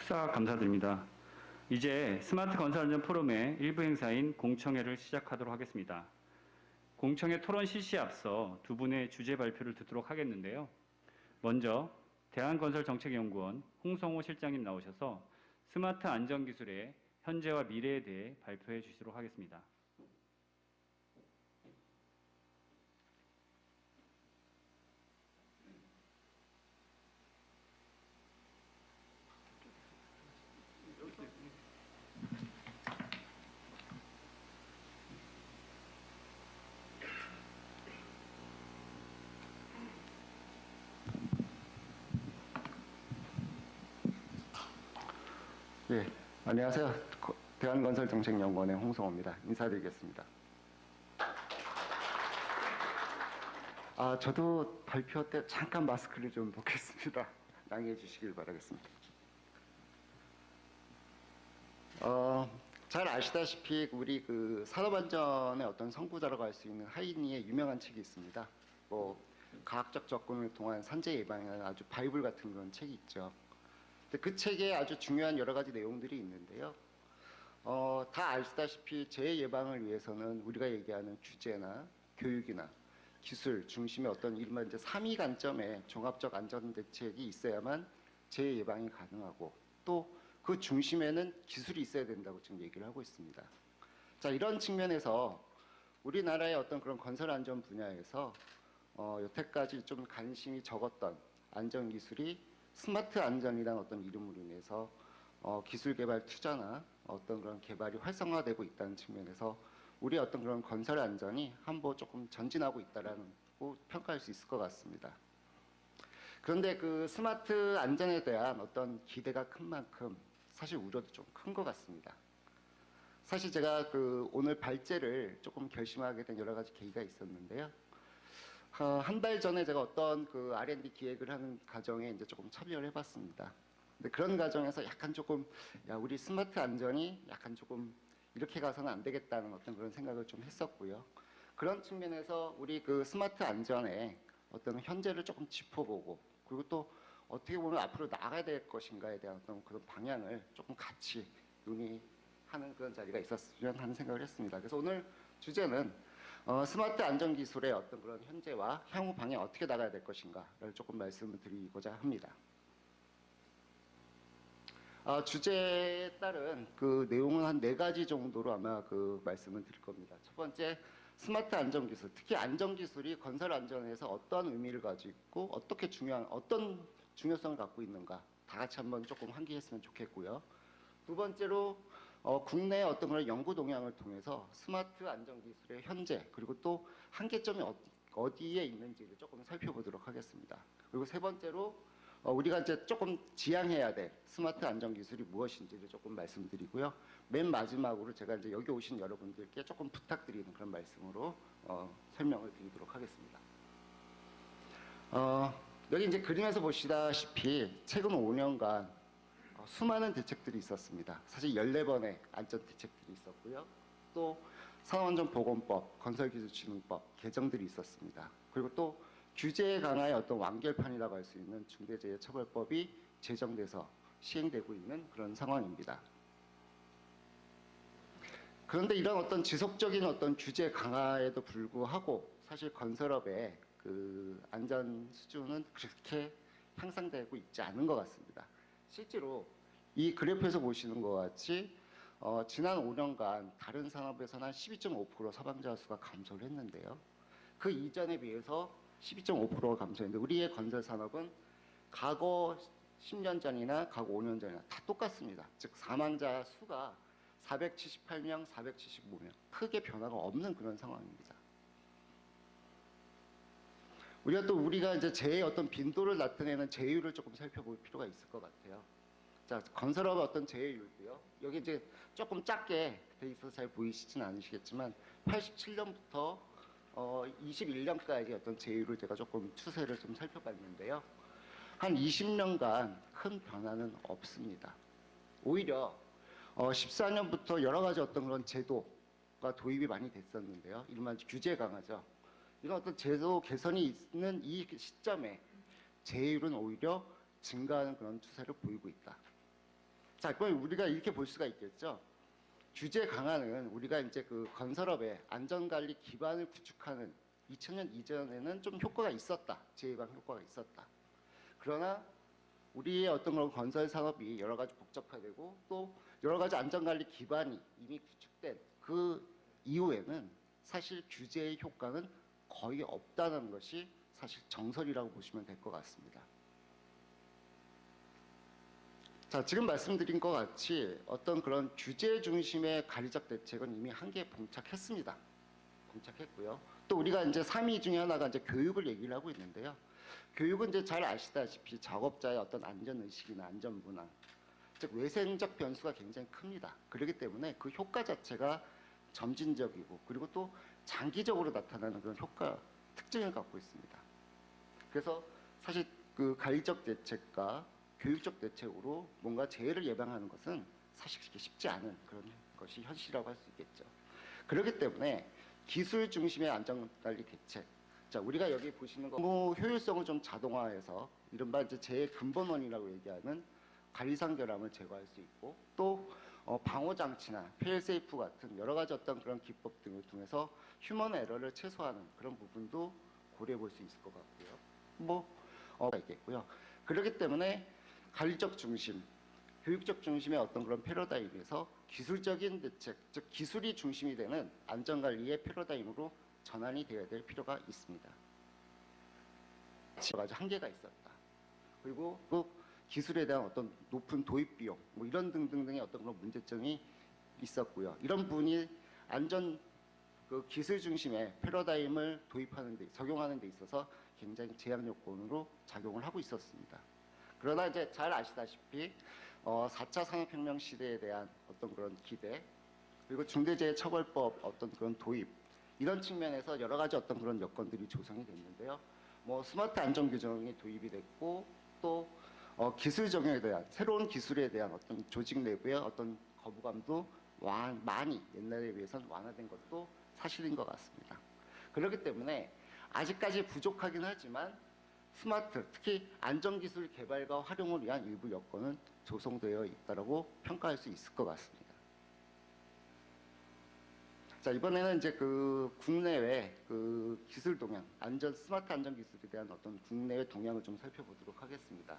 축사 감사드립니다. 이제 스마트 건설안전 포럼의 일부 행사인 공청회를 시작하도록 하겠습니다. 공청회 토론 실시에 앞서 두 분의 주제 발표를 듣도록 하겠는데요. 먼저 대한건설정책연구원 홍성호 실장님 나오셔서 스마트 안전기술의 현재와 미래에 대해 발표해 주시도록 하겠습니다. 예, 안녕하세요. 대한건설정책연구원의 홍성호입니다. 인사드리겠습니다. 저도 발표 때 잠깐 마스크를 좀 벗겠습니다. 양해해 주시길 바라겠습니다. 잘 아시다시피 우리 산업안전의 어떤 선구자라고 할 수 있는 하이니의 유명한 책이 있습니다. 과학적 접근을 통한 산재 예방이라는 아주 바이블 같은 그런 책이 있죠. 그 책에 아주 중요한 여러 가지 내용들이 있는데요. 다 아시다시피 재해 예방을 위해서는 우리가 얘기하는 규제나 교육이나 기술 중심의 어떤 이른바 이제 3위 관점의 종합적 안전 대책이 있어야만 재해 예방이 가능하고 또 그 중심에는 기술이 있어야 된다고 지금 얘기를 하고 있습니다. 자, 이런 측면에서 우리나라의 어떤 그런 건설 안전 분야에서 여태까지 좀 관심이 적었던 안전 기술이 스마트 안전이라는 어떤 이름으로 인해서 기술 개발 투자나 어떤 그런 개발이 활성화되고 있다는 측면에서 우리의 어떤 그런 건설 안전이 한번 조금 전진하고 있다라고 평가할 수 있을 것 같습니다. 그런데 그 스마트 안전에 대한 어떤 기대가 큰 만큼 사실 우려도 좀 큰 것 같습니다. 사실 제가 오늘 발제를 조금 결심하게 된 여러 가지 계기가 있었는데요. 한 달 전에 제가 어떤 R&D 기획을 하는 과정에 이제 조금 참여를 해봤습니다. 근데 그런 과정에서 약간 조금, 우리 스마트 안전이 약간 조금 이렇게 가서는 안 되겠다는 어떤 그런 생각을 좀 했었고요. 그런 측면에서 우리 스마트 안전의 어떤 현재를 조금 짚어보고, 그리고 또 어떻게 보면 앞으로 나아가야 될 것인가에 대한 어떤 그런 방향을 조금 같이 논의하는 그런 자리가 있었으면 하는 생각을 했습니다. 그래서 오늘 주제는 스마트 안전 기술의 어떤 그런 현재와 향후 방향 어떻게 나가야 될 것인가를 조금 말씀을 드리고자 합니다. 주제에 따른 내용은 한 4가지 정도로 아마 말씀을 드릴 겁니다. 첫 번째, 스마트 안전 기술, 특히 안전 기술이 건설 안전에서 어떤 의미를 가지고 있고 어떤 중요성을 갖고 있는가 다 같이 한번 조금 환기했으면 좋겠고요. 두 번째로 국내의 어떤 그런 연구 동향을 통해서 스마트 안전 기술의 현재 그리고 또 한계점이 어디에 있는지를 조금 살펴보도록 하겠습니다. 그리고 세 번째로 우리가 이제 조금 지향해야 될 스마트 안전 기술이 무엇인지를 조금 말씀드리고요. 맨 마지막으로 제가 이제 여기 오신 여러분들께 조금 부탁드리는 그런 말씀으로 설명을 드리도록 하겠습니다. 여기 이제 그림에서 보시다시피 최근 5년간 수많은 대책들이 있었습니다. 사실 14번의 안전 대책들이 있었고요. 또 산업안전보건법, 건설기술진흥법 개정들이 있었습니다. 그리고 또 규제 강화의 어떤 완결판이라고 할 수 있는 중대재해처벌법이 제정돼서 시행되고 있는 그런 상황입니다. 그런데 이런 어떤 지속적인 어떤 규제 강화에도 불구하고 사실 건설업의 안전 수준은 그렇게 향상되고 있지 않은 것 같습니다. 실제로 이 그래프에서 보시는 것 같이 지난 5년간 다른 산업에서는 한 12.5% 사망자 수가 감소를 했는데요. 그 이전에 비해서 12.5%가 감소했는데 우리의 건설 산업은 과거 10년 전이나 과거 5년 전이나 다 똑같습니다. 즉 사망자 수가 478명, 475명 크게 변화가 없는 그런 상황입니다. 우리가 이제 재해의 어떤 빈도를 나타내는 재해율을 조금 살펴볼 필요가 있을 것 같아요. 자, 건설업의 어떤 재해율도요. 여기 이제 조금 작게 돼 있어서 잘 보이시진 않으시겠지만 87년부터 21년까지 어떤 재해율을 제가 조금 추세를 좀 살펴봤는데요. 한 20년간 큰 변화는 없습니다. 오히려 14년부터 여러 가지 어떤 그런 제도가 도입이 많이 됐었는데요. 이른바 규제 강화죠. 이런 어떤 제도 개선이 있는 이 시점에 재해율은 오히려 증가하는 그런 추세를 보이고 있다. 자, 그럼 우리가 이렇게 볼 수가 있겠죠. 규제 강화는 우리가 이제 그 건설업의 안전관리 기반을 구축하는 2000년 이전에는 좀 효과가 있었다. 재예방 효과가 있었다. 그러나 우리의 어떤 그런 건설 산업이 여러 가지 복잡화되고 또 여러 가지 안전관리 기반이 이미 구축된 그 이후에는 사실 규제의 효과는 거의 없다는 것이 사실 정설이라고 보시면 될 것 같습니다. 자, 지금 말씀드린 것 같이 어떤 그런 규제 중심의 관리적 대책은 이미 한계에 봉착했습니다. 봉착했고요. 또 우리가 이제 3위 중에 하나가 이제 교육을 얘기를 하고 있는데요. 교육은 이제 잘 아시다시피 작업자의 어떤 안전의식이나 안전문화, 즉 외생적 변수가 굉장히 큽니다. 그렇기 때문에 그 효과 자체가 점진적이고 그리고 또 장기적으로 나타나는 그런 효과 특징을 갖고 있습니다. 그래서 사실 그 관리적 대책과 교육적 대책으로 뭔가 재해를 예방하는 것은 사실 그렇게 쉽지 않은 그런 것이 현실이라고 할 수 있겠죠. 그렇기 때문에 기술 중심의 안전관리 대책. 자, 우리가 여기 보시는 거 업무 효율성을 좀 자동화해서 이른바 이제 재해 근본원이라고 얘기하는 관리상 결함을 제거할 수 있고 또 방호 장치나 페일세이프 같은 여러 가지 어떤 그런 기법 등을 통해서 휴먼 에러를 최소화하는 그런 부분도 고려해 볼 수 있을 것 같고요. 있겠고요. 그렇기 때문에 관리적 중심, 교육적 중심의 어떤 그런 패러다임에서 기술적인 대책, 즉 기술이 중심이 되는 안전관리의 패러다임으로 전환이 되어야 될 필요가 있습니다. 여러 가지 한계가 있었다. 그리고 그 기술에 대한 어떤 높은 도입 비용, 뭐 이런 등등등의 어떤 그런 문제점이 있었고요. 이런 부분이 안전 그 기술 중심의 패러다임을 도입하는 데 적용하는 데 있어서 굉장히 제약 요건으로 작용을 하고 있었습니다. 그러나 이제 잘 아시다시피 4차 산업혁명 시대에 대한 어떤 그런 기대 그리고 중대재해처벌법 어떤 그런 도입 이런 측면에서 여러 가지 어떤 그런 여건들이 조성이 됐는데요. 뭐 스마트 안전 규정이 도입이 됐고 또 기술 적용에 대한 새로운 기술에 대한 어떤 조직 내부의 어떤 거부감도 많이 옛날에 비해서는 완화된 것도 사실인 것 같습니다. 그렇기 때문에 아직까지 부족하긴 하지만 스마트, 특히 안전기술 개발과 활용을 위한 일부 여건은 조성되어 있다고 평가할 수 있을 것 같습니다. 자, 이번에는 이제 그 국내외 그 기술 동향, 스마트 안전 기술에 대한 어떤 국내외 동향을 좀 살펴보도록 하겠습니다.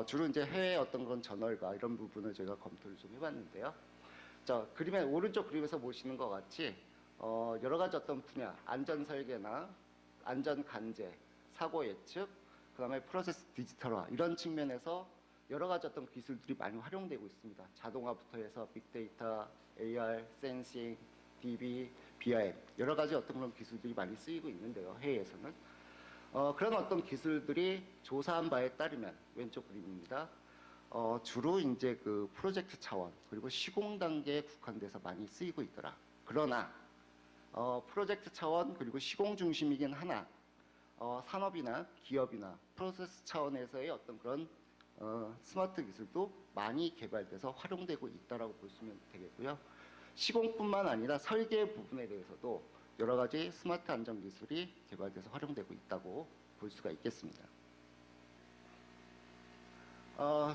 주로 이제 해외 어떤 그런 저널과 이런 부분을 제가 검토를 좀 해봤는데요. 자, 그림의 오른쪽 그림에서 보시는 것 같이 여러 가지 어떤 분야, 안전 설계나 안전 관제, 사고 예측, 그다음에 프로세스 디지털화 이런 측면에서 여러 가지 어떤 기술들이 많이 활용되고 있습니다. 자동화부터 해서 빅데이터, AR, 센싱, DB, BIM 여러 가지 어떤 그런 기술들이 많이 쓰이고 있는데요. 해외에서는 그런 어떤 기술들이 조사한 바에 따르면 왼쪽 그림입니다. 주로 이제 그 프로젝트 차원 그리고 시공 단계에 국한돼서 많이 쓰이고 있더라. 그러나 프로젝트 차원 그리고 시공 중심이긴 하나 산업이나 기업이나 프로세스 차원에서의 어떤 그런 스마트 기술도 많이 개발돼서 활용되고 있다라고 보시면 되겠고요. 시공뿐만 아니라 설계 부분에 대해서도 여러 가지 스마트 안전 기술이 개발돼서 활용되고 있다고 볼 수가 있겠습니다.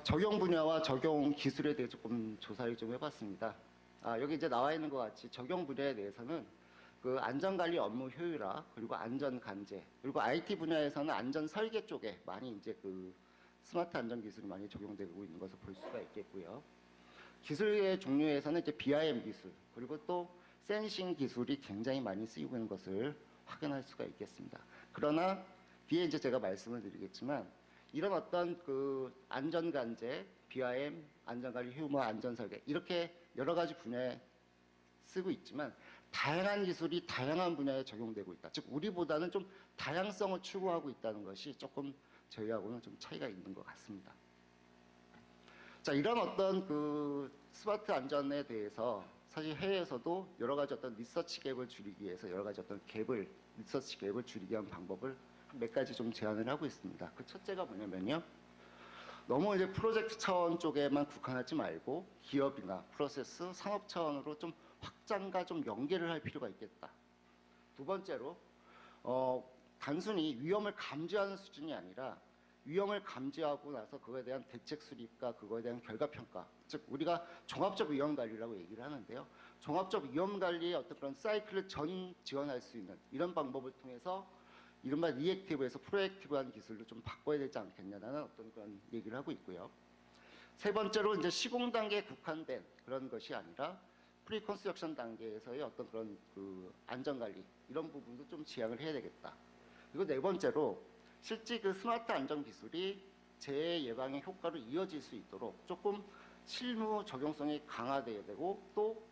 적용 분야와 적용 기술에 대해 조금 조사를 좀 해봤습니다. 여기 이제 나와 있는 것 같이 적용 분야에 대해서는 그 안전관리 업무 효율화 그리고 안전 관제 그리고 IT 분야에서는 안전 설계 쪽에 많이 이제 그 스마트 안전 기술이 많이 적용되고 있는 것을 볼 수가 있겠고요. 기술의 종류에서는 이제 BIM 기술 그리고 또 센싱 기술이 굉장히 많이 쓰이고 있는 것을 확인할 수가 있겠습니다. 그러나 뒤에 이제 제가 말씀을 드리겠지만 이런 어떤 그 안전 관제, BIM, 안전관리 휴무 안전 설계 이렇게 여러 가지 분야에 쓰고 있지만 다양한 기술이 다양한 분야에 적용되고 있다. 즉 우리보다는 좀 다양성을 추구하고 있다는 것이 조금 저희하고는 좀 차이가 있는 것 같습니다. 자, 이런 어떤 그 스마트 안전에 대해서 사실 해외에서도 여러 가지 어떤 리서치 갭을 줄이기 위해서 여러 가지 어떤 리서치 갭을 줄이기 위한 방법을 몇 가지 좀 제안을 하고 있습니다. 그 첫째가 뭐냐면요. 너무 이제 프로젝트 차원 쪽에만 국한하지 말고 기업이나 프로세스, 산업 차원으로 좀 확장과 좀 연계를 할 필요가 있겠다. 두 번째로 단순히 위험을 감지하는 수준이 아니라 위험을 감지하고 나서 그거에 대한 대책 수립과 그거에 대한 결과 평가, 즉 우리가 종합적 위험 관리라고 얘기를 하는데요. 종합적 위험 관리의 어떤 그런 사이클을 전 지원할 수 있는 이런 방법을 통해서 이른바 리액티브에서 프로액티브한 기술로 좀 바꿔야 되지 않겠냐라는 어떤 그런 얘기를 하고 있고요. 세 번째로 이제 시공 단계에 국한된 그런 것이 아니라 프리 컨스트럭션 단계에서의 어떤 그런 그 안전 관리 이런 부분도 좀 지향을 해야 되겠다. 그리고 네 번째로 실제 그 스마트 안전 기술이 재해 예방의 효과로 이어질 수 있도록 조금 실무 적용성이 강화돼야 되고 또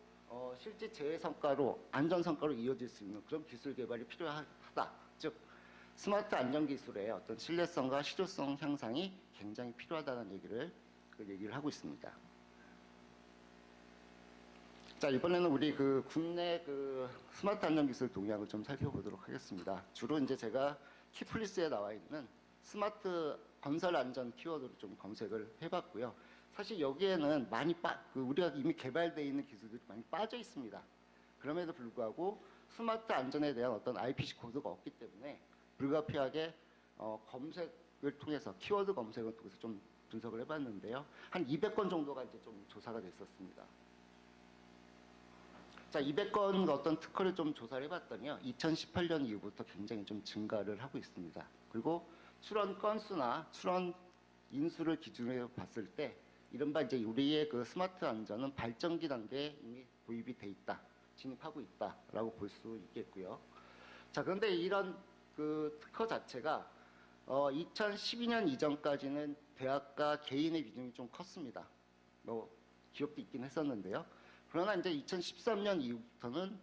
실제 재해 성과로 안전 성과로 이어질 수 있는 그런 기술 개발이 필요하다. 즉 스마트 안전 기술의 어떤 신뢰성과 실효성 향상이 굉장히 필요하다는 얘기를 하고 있습니다. 자, 이번에는 우리 그 국내 그 스마트 안전 기술 동향을 좀 살펴보도록 하겠습니다. 주로 이제 제가 키플리스에 나와 있는 스마트 건설 안전 키워드로 좀 검색을 해봤고요. 사실 여기에는 많이 우리가 이미 개발되어 있는 기술들이 많이 빠져 있습니다. 그럼에도 불구하고 스마트 안전에 대한 어떤 IPC 코드가 없기 때문에 불가피하게 검색을 통해서 키워드 검색을 통해서 좀 분석을 해봤는데요. 한 200건 정도가 이제 좀 조사가 됐었습니다. 자, 200건 어떤 특허를 좀 조사를 해봤더니요. 2018년 이후부터 굉장히 좀 증가를 하고 있습니다. 그리고 출원 건수나 출원 인수를 기준으로 봤을 때 이른바 이제 우리의 그 스마트 안전은 발전기 단계에 이미 도입이 돼 있다, 진입하고 있다라고 볼 수 있겠고요. 자, 그런데 이런 그 특허 자체가 2012년 이전까지는 대학과 개인의 비중이 좀 컸습니다. 뭐 기업도 있긴 했었는데요. 그러나 이제 2013년 이후부터는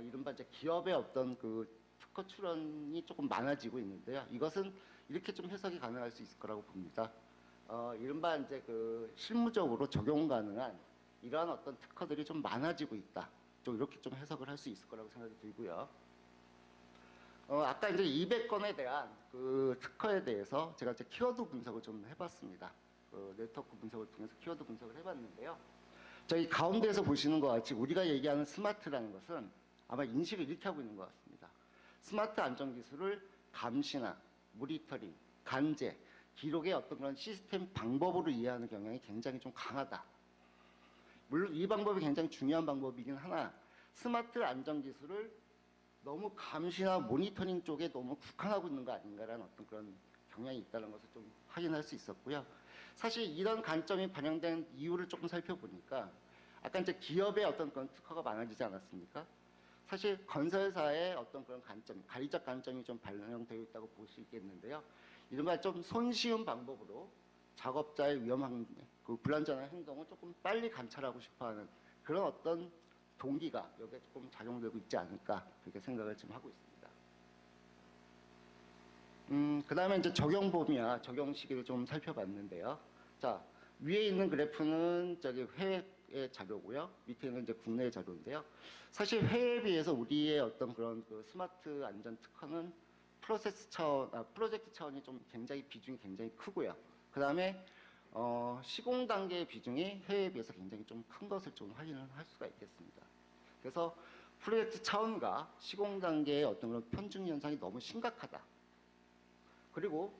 이른바 이제 기업의 어떤 그 특허 출원이 조금 많아지고 있는데요. 이것은 이렇게 좀 해석이 가능할 수 있을 거라고 봅니다. 이른바 이제 그 실무적으로 적용 가능한 이러한 어떤 특허들이 좀 많아지고 있다. 좀 이렇게 좀 해석을 할 수 있을 거라고 생각이 들고요. 아까 이제 200건에 대한 그 특허에 대해서 제가 이제 키워드 분석을 좀 해봤습니다. 네트워크 분석을 통해서 키워드 분석을 해봤는데요. 저희 가운데에서 보시는 것 같이 우리가 얘기하는 스마트라는 것은 아마 인식을 이렇게 하고 있는 것 같습니다. 스마트 안전 기술을 감시나 모니터링, 간제, 기록의 어떤 그런 시스템 방법으로 이해하는 경향이 굉장히 좀 강하다. 물론 이 방법이 굉장히 중요한 방법이긴 하나 스마트 안전 기술을 너무 감시나 모니터링 쪽에 너무 국한하고 있는 거 아닌가라는 어떤 그런 경향이 있다는 것을 좀 확인할 수 있었고요. 사실 이런 관점이 반영된 이유를 조금 살펴보니까 아까 이제 기업의 어떤 그런 특허가 많아지지 않았습니까? 사실 건설사의 어떤 그런 관점, 가리적 관점이 좀 반영되어 있다고 볼 수 있겠는데요. 이른바 좀 손쉬운 방법으로 작업자의 위험한 그 불안전한 행동을 조금 빨리 관찰하고 싶어하는 그런 어떤 동기가 여기에 조금 작용되고 있지 않을까 그렇게 생각을 좀 하고 있습니다. 그 다음에 이제 적용 범위와 적용 시기를 좀 살펴봤는데요. 자, 위에 있는 그래프는 저기 해외의 자료고요. 밑에 있는 이제 국내의 자료인데요. 사실 해외에 비해서 우리의 어떤 그런 그 스마트 안전 특허는 프로젝트 차원이 좀 굉장히 비중이 굉장히 크고요. 그 다음에 시공 단계의 비중이 해외에 비해서 굉장히 좀 큰 것을 좀 확인을 할 수가 있겠습니다. 그래서 프로젝트 차원과 시공 단계의 어떤 그런 편중 현상이 너무 심각하다. 그리고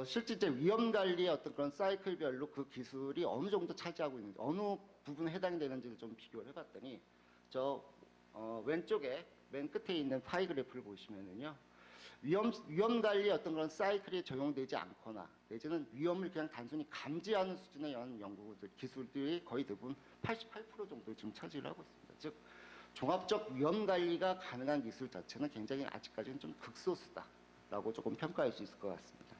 실제 이제 위험 관리의 어떤 그런 사이클별로 그 기술이 어느 정도 차지하고 있는지, 어느 부분에 해당이 되는지를 좀 비교를 해봤더니 저 왼쪽에 맨 끝에 있는 파이 그래프를 보시면은요. 위험 관리의 어떤 그런 사이클이 적용되지 않거나 내지는 위험을 그냥 단순히 감지하는 수준의 연구들, 기술들이 거의 대부분 88% 정도 지금 차지를 하고 있습니다. 즉 종합적 위험 관리가 가능한 기술 자체는 굉장히 아직까지는 좀 극소수다라고 조금 평가할 수 있을 것 같습니다.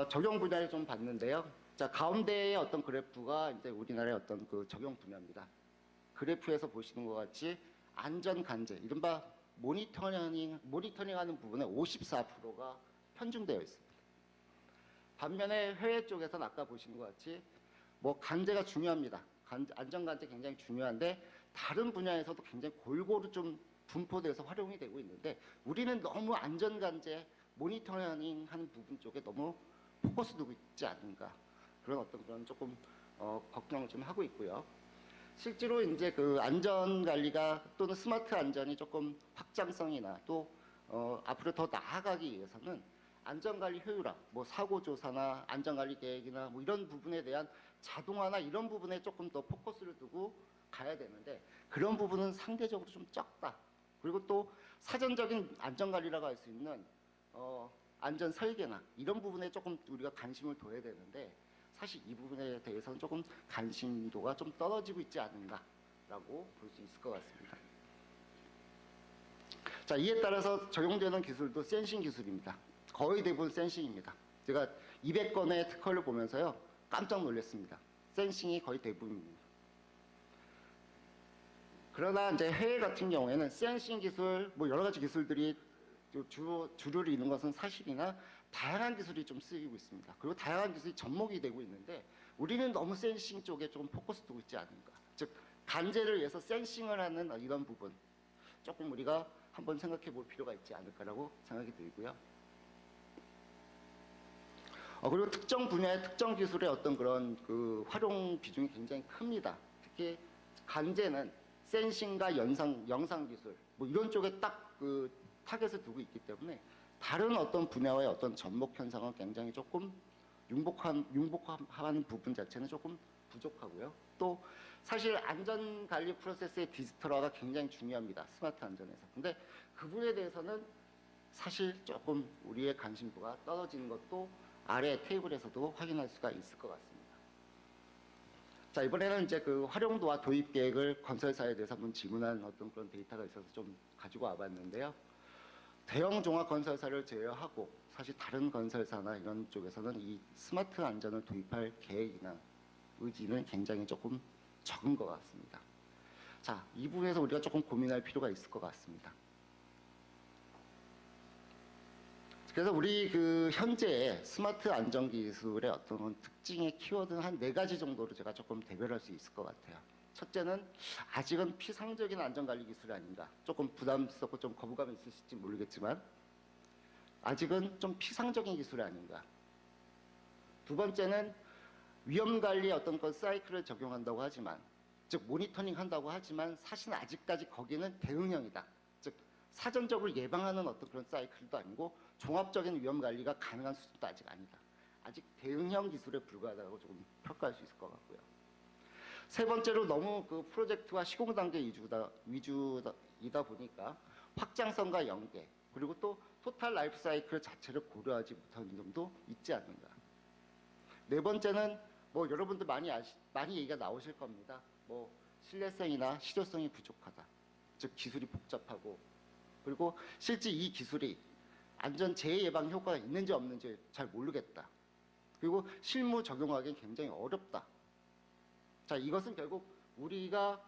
적용 분야를 좀 봤는데요. 자, 가운데의 어떤 그래프가 이제 우리나라의 어떤 그 적용 분야입니다. 그래프에서 보시는 것 같이 안전 간제, 이른바 모니터링하는 부분에 54%가 편중되어 있습니다. 반면에 해외 쪽에서는 아까 보시는 것 같이 뭐 간제가 중요합니다. 안전 간제 굉장히 중요한데 다른 분야에서도 굉장히 골고루 좀 분포돼서 활용이 되고 있는데 우리는 너무 안전 간제 모니터링 하는 부분 쪽에 너무 포커스 두고 있지 않은가 그런 어떤 그런 조금 걱정을 좀 하고 있고요. 실제로 이제 그 안전 관리가 또는 스마트 안전이 조금 확장성이나 또 앞으로 더 나아가기 위해서는 안전관리 효율화, 뭐 사고조사나 안전관리 계획이나 뭐 이런 부분에 대한 자동화나 이런 부분에 조금 더 포커스를 두고 가야 되는데 그런 부분은 상대적으로 좀 적다. 그리고 또 사전적인 안전관리라고 할 수 있는 안전 설계나 이런 부분에 조금 우리가 관심을 둬야 되는데 사실 이 부분에 대해서는 조금 관심도가 좀 떨어지고 있지 않은가라고 볼 수 있을 것 같습니다. 자, 이에 따라서 적용되는 기술도 센싱 기술입니다. 거의 대부분 센싱입니다. 제가 200건의 특허를 보면서요 깜짝 놀랐습니다. 센싱이 거의 대부분입니다. 그러나 이제 해외 같은 경우에는 센싱 기술, 뭐 여러 가지 기술들이 주를 이루는 것은 사실이나 다양한 기술이 좀 쓰이고 있습니다. 그리고 다양한 기술이 접목이 되고 있는데 우리는 너무 센싱 쪽에 좀 포커스 두고 있지 않은가. 즉 간제를 위해서 센싱을 하는 이런 부분 조금 우리가 한번 생각해 볼 필요가 있지 않을까라고 생각이 들고요. 그리고 특정 분야의 특정 기술의 어떤 그런 그 활용 비중이 굉장히 큽니다. 특히 간제는 센싱과 영상 기술 뭐 이런 쪽에 딱 그 타겟을 두고 있기 때문에 다른 어떤 분야와의 어떤 접목 현상은 굉장히 조금 융복하는 부분 자체는 조금 부족하고요. 또 사실 안전관리 프로세스의 디지털화가 굉장히 중요합니다. 스마트 안전에서. 근데 그 부분에 대해서는 사실 조금 우리의 관심도가 떨어지는 것도 아래 테이블에서도 확인할 수가 있을 것 같습니다. 자, 이번에는 이제 그 활용도와 도입 계획을 건설사에 대해서 한번 질문한 어떤 그런 데이터가 있어서 좀 가지고 와봤는데요. 대형 종합 건설사를 제외하고 사실 다른 건설사나 이런 쪽에서는 이 스마트 안전을 도입할 계획이나 의지는 굉장히 조금 적은 것 같습니다. 자, 이 부분에서 우리가 조금 고민할 필요가 있을 것 같습니다. 그래서 우리 그 현재 스마트 안전 기술의 어떤 특징의 키워드는 한 4가지 정도로 제가 조금 대별할 수 있을 것 같아요. 첫째는 아직은 피상적인 안전관리 기술이 아닌가. 조금 부담스럽고 좀 거부감이 있으실지 모르겠지만 아직은 좀 피상적인 기술이 아닌가. 두 번째는 위험관리의 어떤 건 사이클을 적용한다고 하지만 즉 모니터링 한다고 하지만 사실은 아직까지 거기는 대응형이다. 즉 사전적으로 예방하는 어떤 그런 사이클도 아니고 종합적인 위험관리가 가능한 수준도 아직 아니다. 아직 대응형 기술에 불과하다고 조금 평가할 수 있을 것 같고요. 세 번째로 너무 그 프로젝트와 시공 단계 위주이다 보니까 확장성과 연계 그리고 또 토탈 라이프 사이클 자체를 고려하지 못하는 점도 있지 않는가. 네 번째는 뭐 여러분들 많이 얘기가 나오실 겁니다. 뭐 신뢰성이나 실효성이 부족하다. 즉 기술이 복잡하고 그리고 실제 이 기술이 안전 재해 예방 효과가 있는지 없는지 잘 모르겠다. 그리고 실무 적용하기는 굉장히 어렵다. 자, 이것은 결국 우리가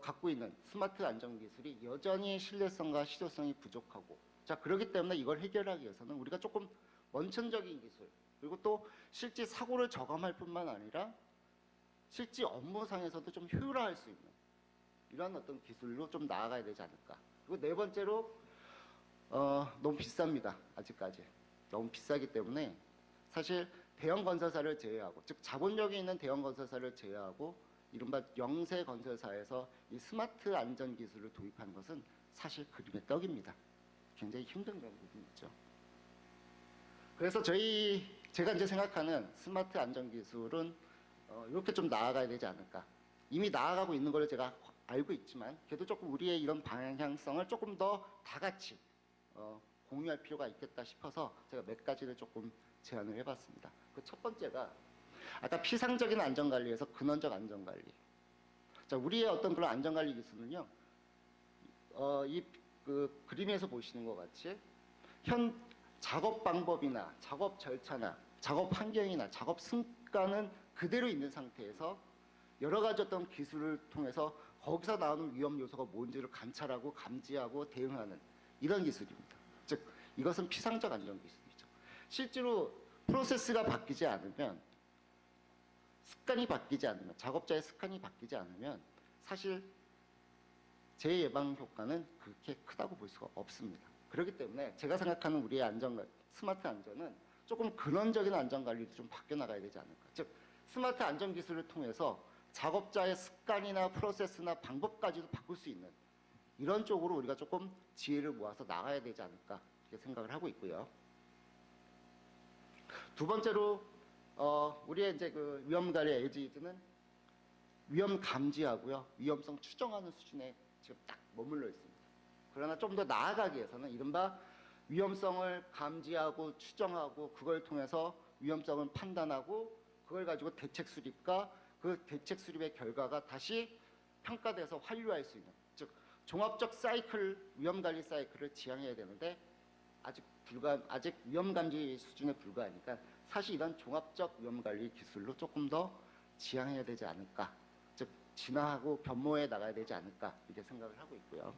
갖고 있는 스마트 안전 기술이 여전히 신뢰성과 실효성이 부족하고 자, 그렇기 때문에 이걸 해결하기 위해서는 우리가 조금 원천적인 기술 그리고 또 실제 사고를 저감할 뿐만 아니라 실제 업무상에서도 좀 효율화할 수 있는 이런 어떤 기술로 좀 나아가야 되지 않을까. 그리고 네 번째로 너무 비쌉니다. 아직까지 너무 비싸기 때문에 사실 대형 건설사를 제외하고 즉 자본력이 있는 대형 건설사를 제외하고 이른바 영세 건설사에서 이 스마트 안전 기술을 도입하는 것은 사실 그림의 떡입니다. 굉장히 힘든 그런 부분이 있죠. 그래서 제가 이제 생각하는 스마트 안전 기술은 이렇게 좀 나아가야 되지 않을까. 이미 나아가고 있는 걸 제가 알고 있지만 그래도 조금 우리의 이런 방향성을 조금 더 다 같이 공유할 필요가 있겠다 싶어서 제가 몇 가지를 조금 제안을 해봤습니다. 그 첫 번째가 아까 피상적인 안전관리에서 근원적 안전관리. 자, 우리의 어떤 그런 안전관리 기술은요, 이 그 그림에서 보시는 것 같이 현 작업 방법이나 작업 절차나 작업 환경이나 작업 습관은 그대로 있는 상태에서 여러 가지 어떤 기술을 통해서 거기서 나오는 위험 요소가 뭔지를 관찰하고 감지하고 대응하는 이런 기술입니다. 즉 이것은 피상적 안전 기술이죠. 실제로 프로세스가 바뀌지 않으면 습관이 바뀌지 않으면 작업자의 습관이 바뀌지 않으면 사실 재해 예방 효과는 그렇게 크다고 볼 수가 없습니다. 그렇기 때문에 제가 생각하는 우리의 스마트 안전은 조금 근원적인 안전관리도 좀 바뀌어 나가야 되지 않을까. 즉 스마트 안전 기술을 통해서 작업자의 습관이나 프로세스나 방법까지도 바꿀 수 있는 이런 쪽으로 우리가 조금 지혜를 모아서 나가야 되지 않을까 이렇게 생각을 하고 있고요. 두 번째로 우리의 이제 그 위험 관리 에이지드는 위험 감지하고요, 위험성 추정하는 수준에 지금 딱 머물러 있습니다. 그러나 좀 더 나아가기 위해서는 이른바 위험성을 감지하고 추정하고 그걸 통해서 위험성을 판단하고 그걸 가지고 대책 수립과 그 대책 수립의 결과가 다시 평가돼서 환류할 수 있는, 즉 종합적 사이클, 위험 관리 사이클을 지향해야 되는데 아직 위험 감지 수준에 불과하니까 사실 이런 종합적 위험 관리 기술로 조금 더 지향해야 되지 않을까, 즉 진화하고 변모해 나가야 되지 않을까 이렇게 생각을 하고 있고요.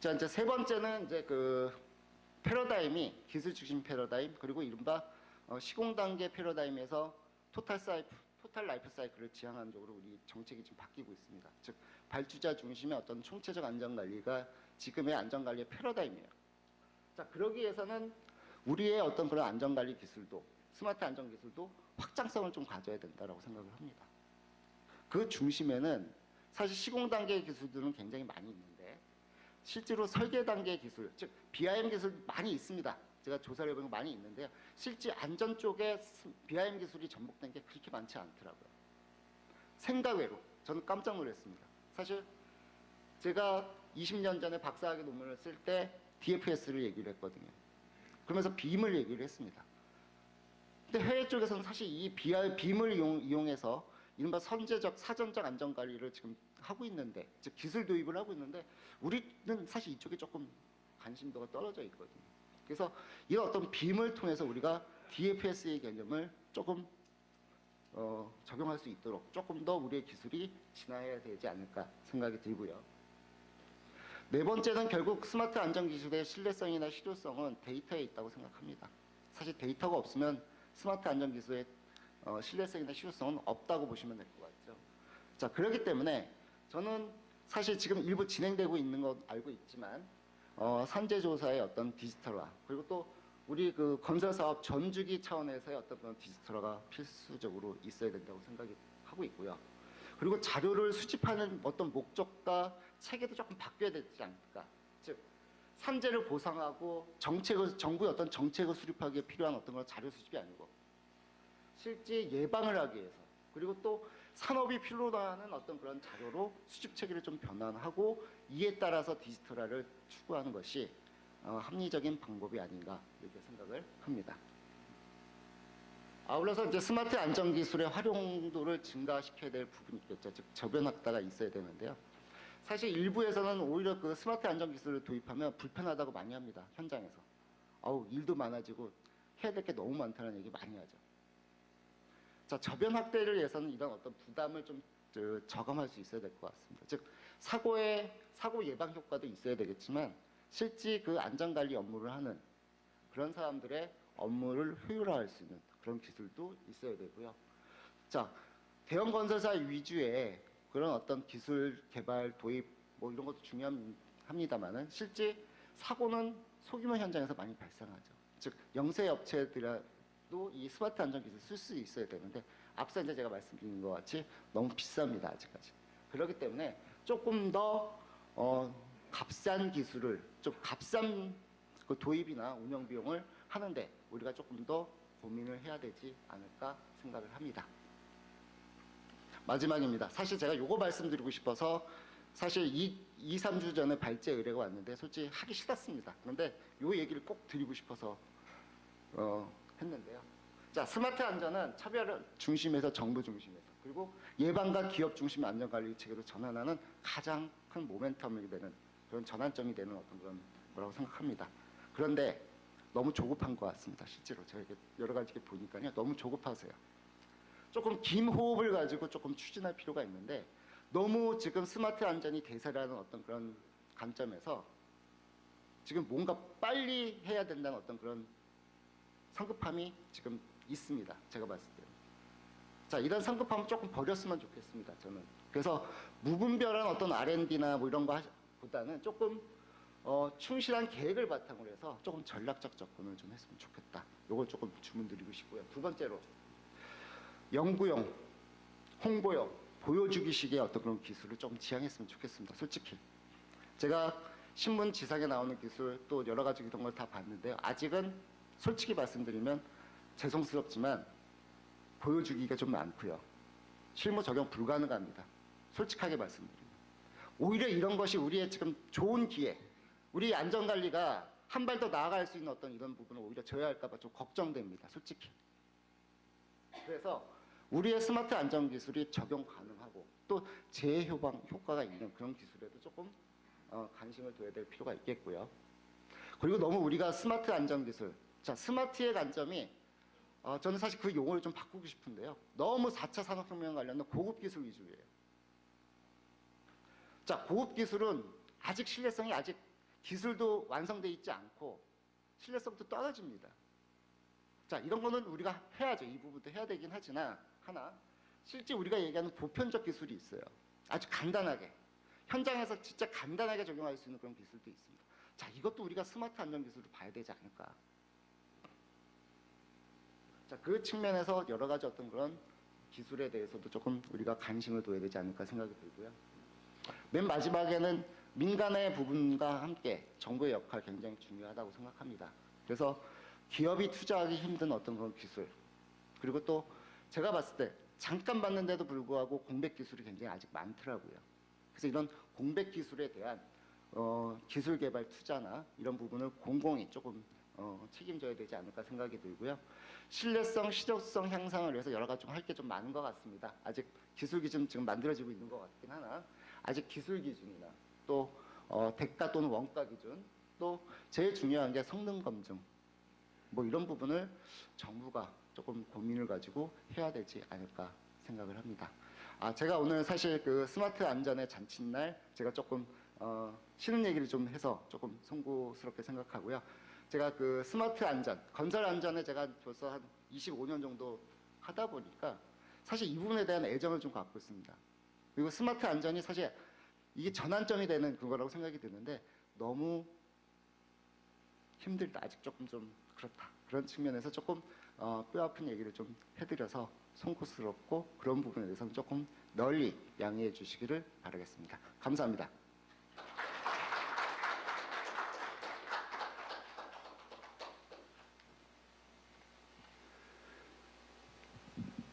자, 이제 세 번째는 이제 그 패러다임이 기술 중심 패러다임, 그리고 이른바 시공 단계 패러다임에서 토탈 라이프 사이클을 지향하는 쪽으로 우리 정책이 지금 바뀌고 있습니다. 즉 발주자 중심의 어떤 총체적 안전 관리가 지금의 안전 관리의 패러다임이에요. 자, 그러기 위해서는 우리의 어떤 그런 안전 관리 기술도, 스마트 안전 기술도 확장성을 좀 가져야 된다라고 생각을 합니다. 그 중심에는 사실 시공 단계의 기술들은 굉장히 많이 있는데 실제로 설계 단계의 기술, 즉 BIM 기술 많이 있습니다. 제가 조사를 해보면 많이 있는데요. 실제 안전 쪽에 BIM 기술이 접목된 게 그렇게 많지 않더라고요. 생각외로 저는 깜짝 놀랐습니다. 사실 제가 20년 전에 박사학위 논문을 쓸 때 DFS를 얘기를 했거든요. 그러면서 빔을 얘기를 했습니다. 근데 해외 쪽에서는 사실 이 빔을 이용해서 이른바 선제적, 사전적 안전 관리를 지금 하고 있는데, 즉 기술 도입을 하고 있는데 우리는 사실 이쪽에 조금 관심도가 떨어져 있거든요. 그래서 이런 어떤 빔을 통해서 우리가 DFS의 개념을 조금 적용할 수 있도록 조금 더 우리의 기술이 진화해야 되지 않을까 생각이 들고요. 네 번째는 결국 스마트 안전 기술의 신뢰성이나 실효성은 데이터에 있다고 생각합니다. 사실 데이터가 없으면 스마트 안전 기술의 신뢰성이나 실효성은 없다고 보시면 될 것 같죠. 자, 그렇기 때문에 저는 사실 지금 일부 진행되고 있는 건 알고 있지만 산재조사의 어떤 디지털화, 그리고 또 우리 그 건설 사업 전주기 차원에서의 어떤 그런 디지털화가 필수적으로 있어야 된다고 생각이 하고 있고요. 그리고 자료를 수집하는 어떤 목적과 체계도 조금 바뀌어야 되지 않을까. 즉 산재를 보상하고 정부의 어떤 정책을 수립하기에 필요한 어떤 그런 자료 수집이 아니고 실제 예방을 하기 위해서, 그리고 또 산업이 필요로 하는 어떤 그런 자료로 수집 체계를 좀 변환하고 이에 따라서 디지털화를 추구하는 것이 합리적인 방법이 아닌가 이렇게 생각을 합니다. 아울러서 이제 스마트 안전 기술의 활용도를 증가시켜야 될 부분이 있겠죠. 즉 저변 확대가 있어야 되는데요. 사실 일부에서는 오히려 그 스마트 안전 기술을 도입하면 불편하다고 많이 합니다. 현장에서. 일도 많아지고 해야 될 게 너무 많다는 얘기 많이 하죠. 자, 저변 확대를 위해서는 이런 어떤 부담을 좀 저감할 수 있어야 될 것 같습니다. 즉 사고 예방 효과도 있어야 되겠지만 실제 그 안전 관리 업무를 하는 그런 사람들의 업무를 효율화할 수 있는 그런 기술도 있어야 되고요. 자, 대형 건설사 위주의 그런 어떤 기술 개발 도입 뭐 이런 것도 중요합니다만은 실제 사고는 소규모 현장에서 많이 발생하죠. 즉 영세 업체들도 이 스마트 안전 기술 쓸 수 있어야 되는데 앞서 이제 제가 말씀드린 것 같이 너무 비쌉니다 아직까지. 그렇기 때문에 조금 더 값싼 기술을 좀 값싼 그 도입이나 운영 비용을 하는데 우리가 조금 더 고민을 해야 되지 않을까 생각을 합니다. 마지막입니다. 사실 제가 요거 말씀드리고 싶어서 사실 2-3주 전에 발제 의뢰가 왔는데 솔직히 하기 싫었습니다. 그런데 요 얘기를 꼭 드리고 싶어서 했는데요. 자, 스마트 안전은 차별 중심에서 정부 중심에서 그리고 예방과 기업 중심 안전관리 체계로 전환하는 가장 큰 모멘텀이 되는 그런 전환점이 되는 어떤 그런 거라고 생각합니다. 그런데 너무 조급한 것 같습니다. 실제로 제가 이렇게 여러 가지 보니까요. 너무 조급하세요. 조금 긴 호흡을 가지고 조금 추진할 필요가 있는데 너무 지금 스마트 안전이 대세라는 어떤 그런 관점에서 지금 뭔가 빨리 해야 된다는 어떤 그런 성급함이 지금 있습니다. 제가 봤을 때. 자, 이런 성급함을 조금 버렸으면 좋겠습니다. 저는. 그래서 무분별한 어떤 R&D나 뭐 이런 거 보다는 조금 충실한 계획을 바탕으로 해서 조금 전략적 접근을 좀 했으면 좋겠다. 이걸 조금 주문드리고 싶고요. 두 번째로 연구용, 홍보용, 보여주기식의 어떤 그런 기술을 좀 지향했으면 좋겠습니다. 솔직히 제가 신문 지상에 나오는 기술 또 여러 가지 이런 걸 다 봤는데요. 아직은 솔직히 말씀드리면 죄송스럽지만 보여주기가 좀 많고요. 실무 적용 불가능합니다. 솔직하게 말씀드립니다. 오히려 이런 것이 우리의 지금 좋은 기회, 우리 안전관리가 한 발 더 나아갈 수 있는 어떤 이런 부분을 오히려 저해할까 봐 좀 걱정됩니다. 솔직히. 그래서 우리의 스마트 안전 기술이 적용 가능하고 또 재해 효과가 있는 그런 기술에도 조금 관심을 둬야 될 필요가 있겠고요. 그리고 너무 우리가 스마트 안전 기술, 자 스마트의 관점이 저는 사실 그 용어를 좀 바꾸고 싶은데요. 너무 4차 산업혁명 관련된 고급 기술 위주예요. 자 고급 기술은 아직 신뢰성이 아직 기술도 완성돼 있지 않고 신뢰성도 떨어집니다. 자 이런 거는 우리가 해야죠. 이 부분도 해야 되긴 하지만 하나 실제 우리가 얘기하는 보편적 기술이 있어요. 아주 간단하게 현장에서 진짜 간단하게 적용할 수 있는 그런 기술도 있습니다. 자 이것도 우리가 스마트 안전 기술을 봐야 되지 않을까. 자 그 측면에서 여러 가지 어떤 그런 기술에 대해서도 조금 우리가 관심을 둬야 되지 않을까 생각이 들고요. 맨 마지막에는 민간의 부분과 함께 정부의 역할 굉장히 중요하다고 생각합니다. 그래서 기업이 투자하기 힘든 어떤 그런 기술, 그리고 또 제가 봤을 때 잠깐 봤는데도 불구하고 공백 기술이 굉장히 아직 많더라고요. 그래서 이런 공백 기술에 대한 기술 개발 투자나 이런 부분을 공공이 조금 책임져야 되지 않을까 생각이 들고요. 신뢰성, 실효성 향상을 위해서 여러 가지 좀 할 게 좀 많은 것 같습니다. 아직 기술 기준 지금 만들어지고 있는 것 같긴 하나 아직 기술 기준이나 또 대가 또는 원가 기준, 또 제일 중요한 게 성능 검증, 뭐 이런 부분을 정부가 조금 고민을 가지고 해야 되지 않을까 생각을 합니다. 제가 오늘 사실 그 스마트 안전의 잔칫날 제가 조금 쉬는 얘기를 좀 해서 조금 송구스럽게 생각하고요. 제가 그 스마트 안전, 건설 안전에 제가 벌써 한 25년 정도 하다 보니까 사실 이 부분에 대한 애정을 좀 갖고 있습니다. 그리고 스마트 안전이 사실 이게 전환점이 되는 그거라고 생각이 드는데 너무 힘들다. 아직 조금 좀 그렇다. 그런 측면에서 조금 뼈아픈 얘기를 좀 해드려서 송구스럽고 그런 부분에 대해서는 조금 널리 양해해 주시기를 바라겠습니다. 감사합니다.